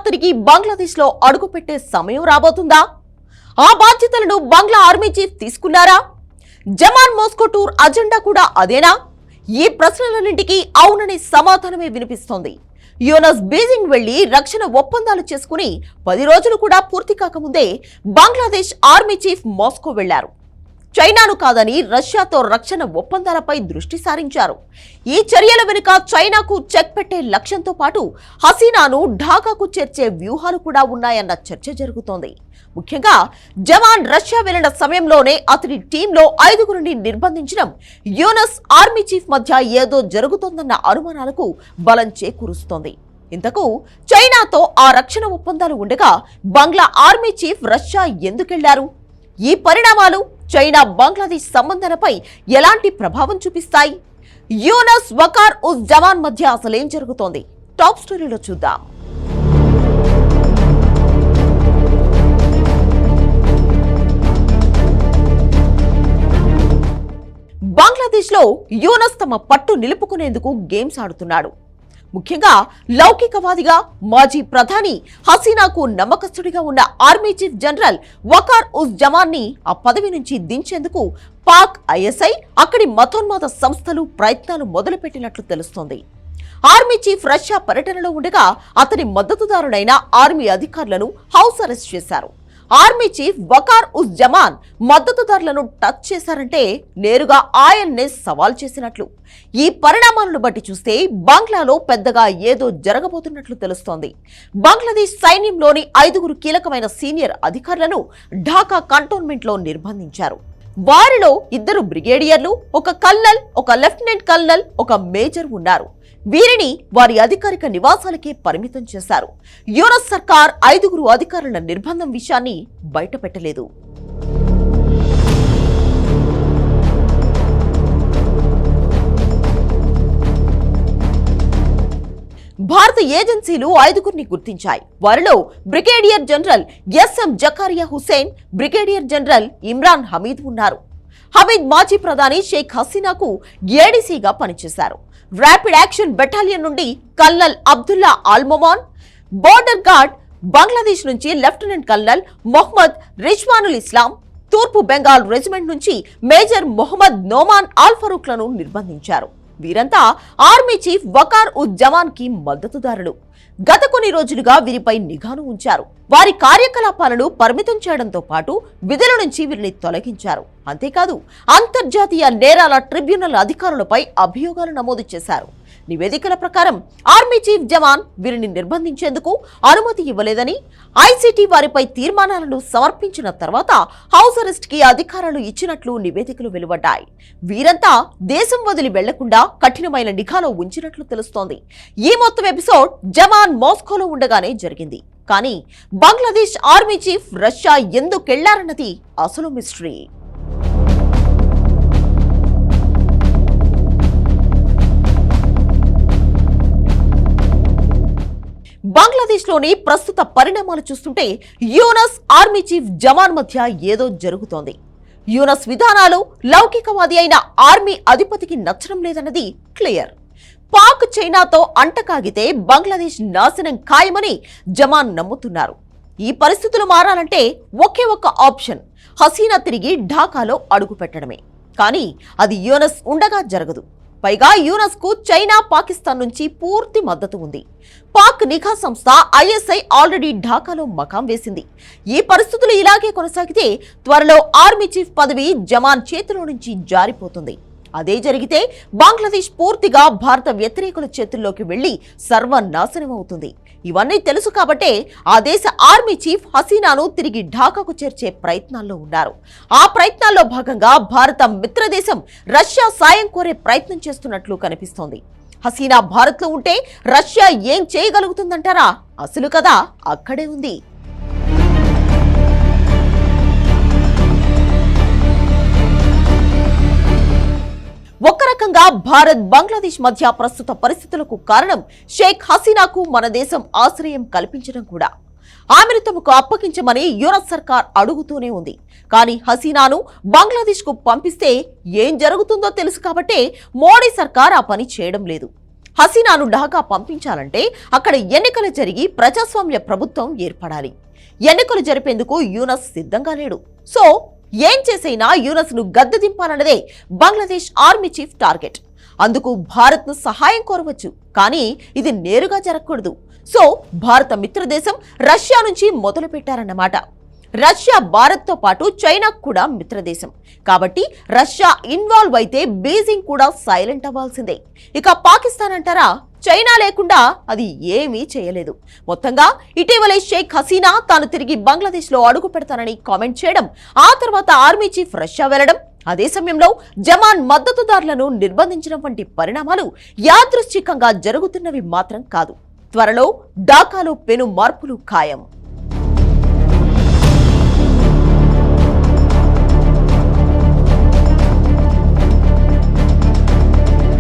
తిరిగి బంగ్లాదేశ్ లో అడుగుపెట్టే సమయం రాబోతుందా? ఆ బాధ్యతలను బంగ్లా ఆర్మీ చీఫ్ తీసుకున్నారా? జమాన్ మోస్కో టూర్ అజెండా కూడా అదేనా? ఈ ప్రశ్నలన్నింటికీ అవుననే సమాధానమే వినిపిస్తోంది. యూనస్ బీజింగ్ వెళ్లి రక్షణ ఒప్పందాలు చేసుకుని 10 రోజులు కూడా పూర్తి కాకముందే బంగ్లాదేశ్ ఆర్మీ చీఫ్ మాస్కో వెళ్లారు. చైనాను కాదని రష్యాతో రక్షణ ఒప్పందాలపై దృష్టి సారించారు. ఈ చర్యల వెనుక చైనాకు చెక్ పెట్టే లక్ష్యంతో పాటు హసీనాను ఢాకాకు చేర్చే వ్యూహాలు కూడా ఉన్నాయన్న చర్చ జరుగుతోంది. ముఖ్యంగా జమాన్ రష్యా వెళ్లిన సమయంలోనే అతని టీంలో 5గురిని నిర్బంధించడం యూనస్ ఆర్మీ చీఫ్ మధ్య ఏదో జరుగుతోందన్న అనుమానాలకు బలం చేకూరుస్తోంది. ఇంతకు చైనాతో ఆ రక్షణ ఒప్పందాలు ఉండగా బంగ్లా ఆర్మీ చీఫ్ రష్యా ఎందుకెళ్లారు? ఈ పరిణామాలు చైనా బంగ్లాదేశ్ సంబంధాలపై ఎలాంటి ప్రభావం చూపిస్తాయి? యూనస్ వకార్ ఉజ్ జమాన్ మధ్య అసలేం జరుగుతోంది? టాప్ స్టోరీలో చూద్దాం. బంగ్లాదేశ్ లో యూనస్ తమ పట్టు నిలుపుకునేందుకు గేమ్స్ ఆడుతున్నాడు. ముఖ్యంగా లౌకికవాదిగా మాజీ ప్రధాని హసీనాకు నమ్మకస్తుడిగా ఉన్న army chief general Waker uz Zaman ని ఆ పదవి నుంచి దించేందుకు పాక్, ఐఎస్ఐ, అక్కడి మతోన్మాద సంస్థలు ప్రయత్నాలు మొదలుపెట్టినట్లు తెలుస్తోంది. ఆర్మీ చీఫ్ రష్యా పర్యటనలో ఉండగా అతని మద్దతుదారులైన ఆర్మీ అధికారులను హౌస్ అరెస్ట్ చేశారు. ఆర్మీ చీఫ్ వకార్ ఉజ్ జమాన్ మద్దతుదారులను టచ్ చేశారంటే నేరుగా ఆయన్నే సవాల్ చేసినట్లు. ఈ పరిణామాలను బట్టి చూస్తే బంగ్లాలో పెద్దగా ఏదో జరగబోతున్నట్లు తెలుస్తోంది. బంగ్లాదేశ్ సైన్యంలోని 5గురు కీలకమైన సీనియర్ అధికారులను ఢాకా కంటోన్మెంట్ లో నిర్బంధించారు. వారిలో 2 బ్రిగేడియర్లు, ఒక కల్నల్, ఒక లెఫ్టినెంట్ కల్నల్, ఒక మేజర్ ఉన్నారు. వీరిని వారి అధికారిక నివాసాలకే పరిమితం చేశారు. యూనస్ సర్కార్ 5గురు అధికారుల నిర్బంధం విషయాన్ని బయటపెట్టలేదు. భారత ఏజెన్సీలు 5గురిని గుర్తించాయి. వారిలో brigadier general SM Zakaria Hussain, brigadier general Imran Hamid ఉన్నారు. హమీద్ మాజీ ప్రధాని షేక్ హసీనాకు ఏడీసీగా పనిచేశారు. ర్యాపిడ్ యాక్షన్ బెటాలియన్ నుండి colonel Abdullah Almomen, border guard Bangladesh నుంచి లెఫ్టినెంట్ కల్నల్ మొహమ్మద్ రిజ్వానుల్ ఇస్లాం, తూర్పు బెంగాల్ రెజిమెంట్ నుంచి మేజర్ మొహమ్మద్ నోమాన్ ఆల్ ఫరూక్లను నిర్బంధించారు. వీరంతా ఆర్మీ చీఫ్ వకార్ ఉజ్ జమాన్ కి మద్దతుదారులు. గత కొన్ని రోజులుగా వీరిపై నిఘాను ఉంచారు. వారి కార్యకలాపాలను పరిమితం చేయడంతో పాటు విధుల నుంచి వీరిని తొలగించారు. అంతేకాదు అంతర్జాతీయ నేరాల ట్రిబ్యునల్ అధికారులపై అభియోగాలు నమోదు చేశారు. నివేదికల ప్రకారం ఆర్మీ చీఫ్ జవాన్ వీరిని నిర్బంధించేందుకు అనుమతి ఇవ్వలేదని, ఐసీటీ వారిపై తీర్మానాలను సమర్పించిన తర్వాత హౌస్ అరెస్ట్ కి అధికారాలు ఇచ్చినట్లు నివేదికలు వెలువడ్డాయి. వీరంతా దేశం వదిలి వెళ్లకుండా కఠినమైన నిఘాలో ఉంచినట్లు తెలుస్తోంది. ఈ మొత్తం ఎపిసోడ్ జమాన్ మాస్కోలో ఉండగానే జరిగింది. కానీ బంగ్లాదేశ్ ఆర్మీ చీఫ్ రష్యా ఎందుకెళ్లారన్నది అసలు మిస్టరీ. బంగ్లాదేశ్ లోని ప్రస్తుత పరిణామాలు చూస్తుంటే యూనస్ ఆర్మీ చీఫ్ జమాన్ మధ్య ఏదో జరుగుతోంది. యూనస్ విధానాలు లౌకికవాది అయిన ఆర్మీ అధిపతికి నచ్చడం లేదన్నది క్లియర్. పాక్, చైనాతో అంటకాగితే బంగ్లాదేశ్ నాశనం ఖాయమని జమాన్ నమ్ముతున్నారు. ఈ పరిస్థితులు మారాలంటే ఒకే ఒక్క ఆప్షన్, హసీనా తిరిగి ఢాకాలో అడుగు పెట్టడమే. కానీ అది యూనస్ ఉండగా జరగదు. పైగా యూనస్ కు చైనా, పాకిస్తాన్ నుంచి పూర్తి మద్దతు ఉంది. పాక్ నిఘా సంస్థ ఐఎస్ఐ ఆల్రెడీ ఢాకాలో మకాం వేసింది. ఈ పరిస్థితులు ఇలాగే కొనసాగితే త్వరలో ఆర్మీ చీఫ్ పదవి జమాన్ చేతిలో నుంచి జారిపోతుంది. అదే జరిగితే బంగ్లాదేశ్ పూర్తిగా భారత వ్యతిరేకుల చేతుల్లోకి వెళ్లి సర్వనాశనం అవుతుంది. ఇవన్నీ తెలుసు కాబట్టే ఆ దేశ ఆర్మీ చీఫ్ హసీనాను తిరిగి ఢాకాకు చేర్చే ప్రయత్నాల్లో ఉన్నారు. ఆ ప్రయత్నాల్లో భాగంగా భారత మిత్రదేశం రష్యా సాయం కోరే ప్రయత్నం చేస్తున్నట్లు కనిపిస్తోంది. హసీనా భారత్లో ఉంటే రష్యా ఏం చేయగలుగుతుందంటారా? అసలు కదా అక్కడే ఉంది. ఒక రకంగా భారత్, బంగ్లాదేశ్ మధ్య ప్రస్తుత పరిస్థితులకు కారణం షేక్ హసీనాకు మన దేశం ఆశ్రయం కల్పించడం కూడా. ఆమెను తమకు అప్పగించమని యూనస్ సర్కార్ అడుగుతూనే ఉంది. కానీ హసీనాను బంగ్లాదేశ్ కు పంపిస్తే ఏం జరుగుతుందో తెలుసు కాబట్టే మోడీ సర్కార్ ఆ పని చేయడం లేదు. హసీనాను ఢాకా పంపించాలంటే అక్కడ ఎన్నికలు జరిగి ప్రజాస్వామ్య ప్రభుత్వం ఏర్పడాలి. ఎన్నికలు జరిపేందుకు యూనస్ సిద్ధంగా లేడు. సో ఏం చేసైనా యూనస్ ను గద్దె దింపాలన్నదే బంగ్లాదేశ్ ఆర్మీ చీఫ్ టార్గెట్. అందుకు భారత్ ను సహాయం కోరవచ్చు, కానీ ఇది నేరుగా జరగకూడదు. సో భారత మిత్రదేశం రష్యా నుంచి మొదలు పెట్టారన్నమాట. రష్యా భారత్ తో పాటు చైనా కూడా మిత్రదేశం కాబట్టి రష్యా ఇన్వాల్వ్ అయితే బీజింగ్ కూడా సైలెంట్ అవ్వాల్సిందే. ఇక పాకిస్తాన్ అంటారా, చైనా లేకుండా అది ఏమీ చేయలేదు. మొత్తంగా ఇటీవలే షేక్ హసీనా తాను తిరిగి బంగ్లాదేశ్ లో అడుగు పెడతానని కామెంట్ చేయడం, ఆ తర్వాత ఆర్మీ చీఫ్ రష్యా వెళ్లడం, అదే సమయంలో జమాన్ మద్దతుదారులను నిర్బంధించడం వంటి పరిణామాలు యాదృచ్ఛికంగా జరుగుతున్నవి మాత్రం కాదు. త్వరలో ఢాకాలో పెను మార్పులు ఖాయం.